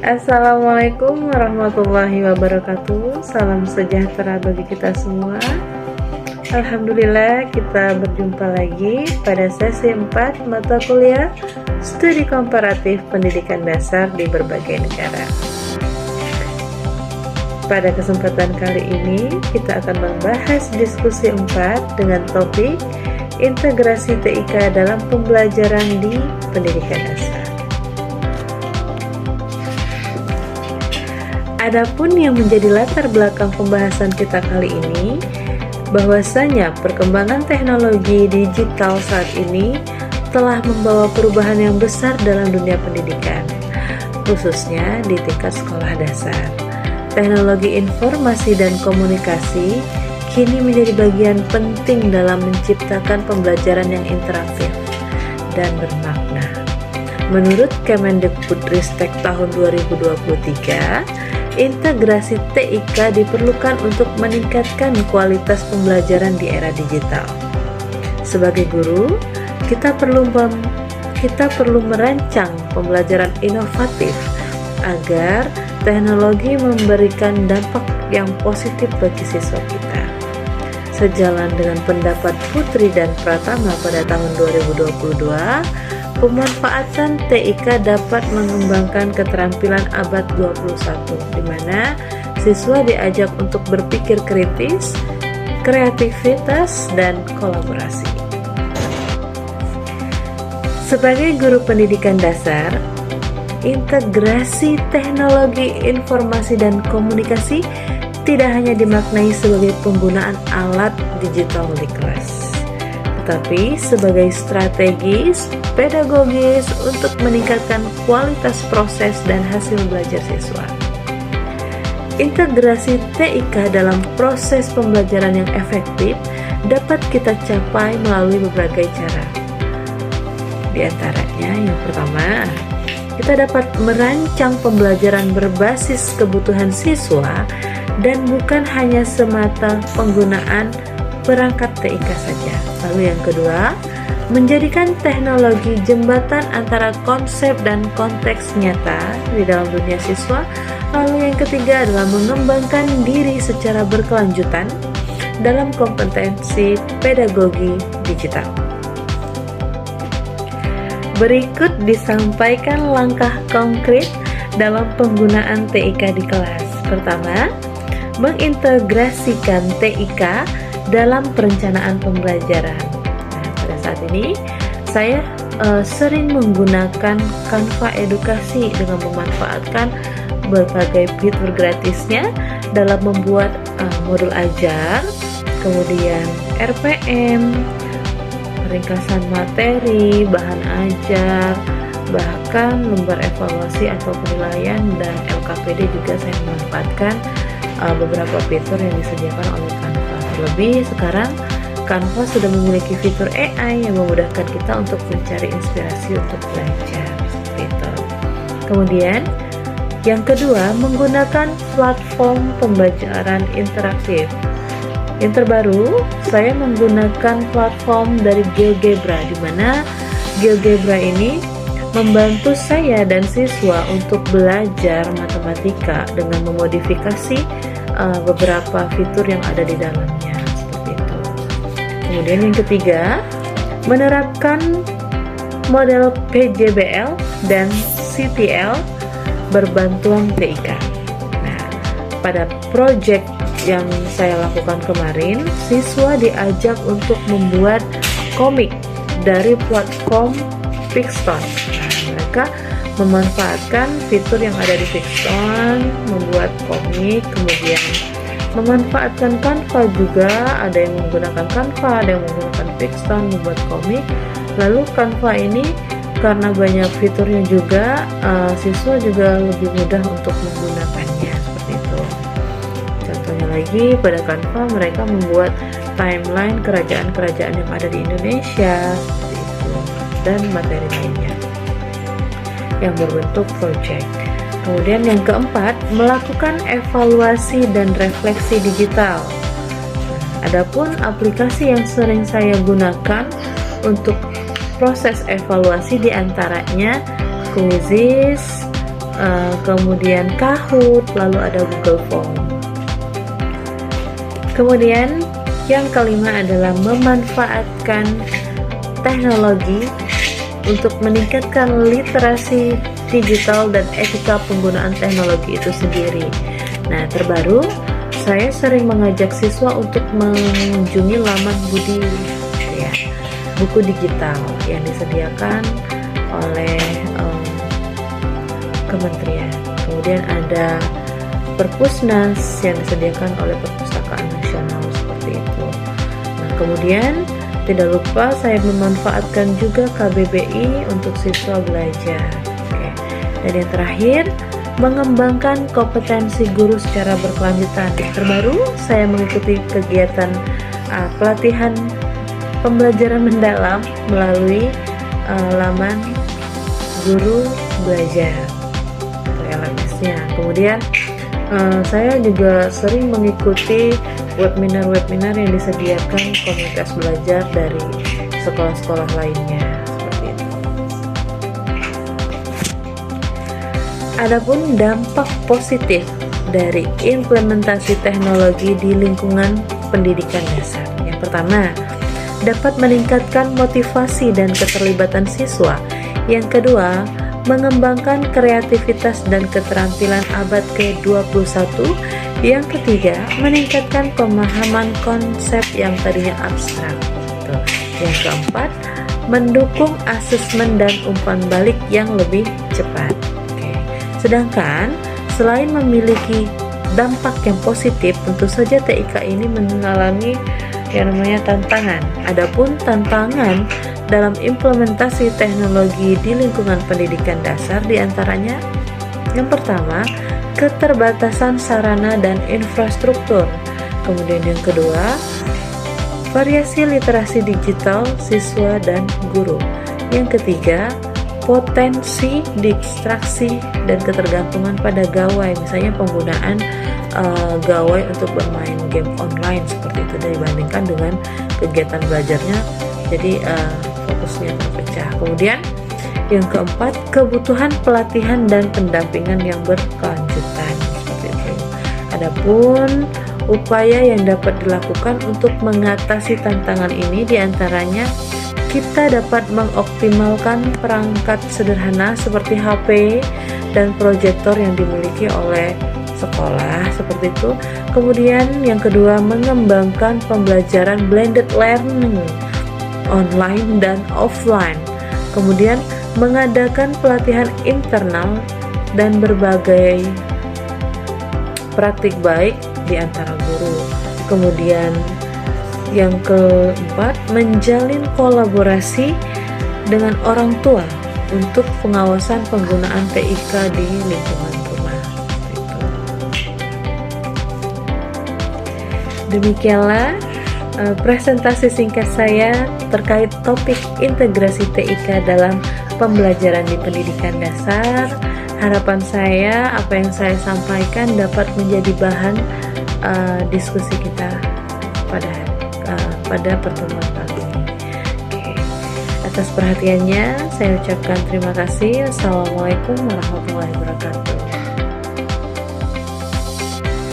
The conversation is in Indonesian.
Assalamualaikum warahmatullahi wabarakatuh. Salam sejahtera bagi kita semua. Alhamdulillah kita berjumpa lagi pada sesi 4 mata kuliah Studi Komparatif Pendidikan Dasar di berbagai negara. Pada kesempatan kali ini kita akan membahas diskusi 4 dengan topik integrasi TIK dalam pembelajaran di pendidikan dasar. Adapun yang menjadi latar belakang pembahasan kita kali ini, bahwasanya perkembangan teknologi digital saat ini telah membawa perubahan yang besar dalam dunia pendidikan, khususnya di tingkat sekolah dasar. Teknologi informasi dan komunikasi kini menjadi bagian penting dalam menciptakan pembelajaran yang interaktif dan bermakna. Menurut Kemendikbudristek tahun 2023, integrasi TIK diperlukan untuk meningkatkan kualitas pembelajaran di era digital. Sebagai guru, kita perlu merancang pembelajaran inovatif agar teknologi memberikan dampak yang positif bagi siswa kita. Sejalan dengan pendapat Putri dan Pratama pada tahun 2022, pemanfaatan TIK dapat mengembangkan keterampilan abad 21, di mana siswa diajak untuk berpikir kritis, kreativitas, dan kolaborasi. Sebagai guru pendidikan dasar, integrasi teknologi informasi dan komunikasi tidak hanya dimaknai sebagai penggunaan alat digital di kelas, tetapi sebagai strategis pedagogis untuk meningkatkan kualitas proses dan hasil belajar siswa. Integrasi TIK dalam proses pembelajaran yang efektif dapat kita capai melalui berbagai cara. Di antaranya, yang pertama, kita dapat merancang pembelajaran berbasis kebutuhan siswa dan bukan hanya semata penggunaan perangkat TIK saja. Lalu yang kedua, menjadikan teknologi jembatan antara konsep dan konteks nyata di dalam dunia siswa. Lalu yang ketiga adalah mengembangkan diri secara berkelanjutan dalam kompetensi pedagogi digital. Berikut disampaikan langkah konkret dalam penggunaan TIK di kelas. Pertama, mengintegrasikan TIK dalam perencanaan pembelajaran. Nah, pada saat ini saya sering menggunakan Canva Edukasi dengan memanfaatkan berbagai fitur gratisnya dalam membuat modul ajar, kemudian RPM, ringkasan materi, bahan ajar, bahkan lembar evaluasi atau penilaian, dan LKPD juga saya memanfaatkan beberapa fitur yang disediakan oleh Canva. Terlebih sekarang Canva sudah memiliki fitur AI yang memudahkan kita untuk mencari inspirasi untuk belajar seperti itu. Kemudian yang kedua, menggunakan platform pembelajaran interaktif. Yang terbaru, saya menggunakan platform dari GeoGebra, di mana GeoGebra ini membantu saya dan siswa untuk belajar matematika dengan memodifikasi beberapa fitur yang ada di dalamnya, seperti itu. Kemudian yang ketiga, menerapkan model PJBL dan CTL berbantuan TIK. Nah, pada proyek yang saya lakukan kemarin, siswa diajak untuk membuat komik dari platform Pixton. Mereka memanfaatkan fitur yang ada di Pixton, membuat komik, kemudian memanfaatkan Canva juga, ada yang menggunakan Canva, ada yang menggunakan Pixton membuat komik. Lalu Canva ini karena banyak fiturnya juga, siswa juga lebih mudah untuk menggunakannya, seperti itu. Contohnya lagi, pada Canva mereka membuat timeline kerajaan-kerajaan yang ada di Indonesia, seperti itu, dan materi lainnya yang berbentuk project. Kemudian yang keempat, melakukan evaluasi dan refleksi digital. Adapun aplikasi yang sering saya gunakan untuk proses evaluasi diantaranya Quizzes, kemudian Kahoot, lalu ada Google Form. Kemudian yang kelima adalah memanfaatkan teknologi untuk meningkatkan literasi digital dan etika penggunaan teknologi itu sendiri. Nah, terbaru saya sering mengajak siswa untuk mengunjungi laman Budi, ya, buku digital yang disediakan oleh kementerian. Kemudian ada Perpusnas yang disediakan oleh Perpustakaan Nasional seperti itu. Nah, kemudian tidak lupa saya memanfaatkan juga KBBI untuk siswa belajar. Oke. Dan yang terakhir, mengembangkan kompetensi guru secara berkelanjutan. Terbaru, saya mengikuti kegiatan pelatihan pembelajaran mendalam melalui laman Guru Belajar LMS-nya. Kemudian saya juga sering mengikuti webinar-webinar yang disediakan komunitas belajar dari sekolah-sekolah lainnya, seperti itu. Adapun dampak positif dari implementasi teknologi di lingkungan pendidikan dasar. Yang pertama, dapat meningkatkan motivasi dan keterlibatan siswa. Yang kedua, mengembangkan kreativitas dan keterampilan abad ke-21. Yang ketiga, meningkatkan pemahaman konsep yang tadinya abstrak. Yang keempat, mendukung asesmen dan umpan balik yang lebih cepat. Sedangkan selain memiliki dampak yang positif, tentu saja TIK ini mengalami yang namanya tantangan. Adapun tantangan dalam implementasi teknologi di lingkungan pendidikan dasar diantaranya yang pertama, keterbatasan sarana dan infrastruktur. Kemudian yang kedua, variasi literasi digital siswa dan guru. Yang ketiga, potensi distraksi dan ketergantungan pada gawai, misalnya penggunaan gawai untuk bermain game online seperti itu dibandingkan dengan kegiatan belajarnya, jadi fokusnya terpecah. Kemudian yang keempat, kebutuhan pelatihan dan pendampingan yang berkelanjutan seperti itu. Adapun upaya yang dapat dilakukan untuk mengatasi tantangan ini diantaranya kita dapat mengoptimalkan perangkat sederhana seperti HP dan proyektor yang dimiliki oleh sekolah seperti itu. Kemudian yang kedua, mengembangkan pembelajaran blended learning online dan offline. Kemudian mengadakan pelatihan internal dan berbagai praktik baik di antara guru. Kemudian yang keempat, menjalin kolaborasi dengan orang tua untuk pengawasan penggunaan TIK di lingkungan rumah. Demikianlah presentasi singkat saya terkait topik integrasi TIK dalam pembelajaran di pendidikan dasar. Harapan saya apa yang saya sampaikan dapat menjadi bahan diskusi kita pada pertemuan kali ini. Oke. Atas perhatiannya saya ucapkan terima kasih. Assalamualaikum warahmatullahi wabarakatuh.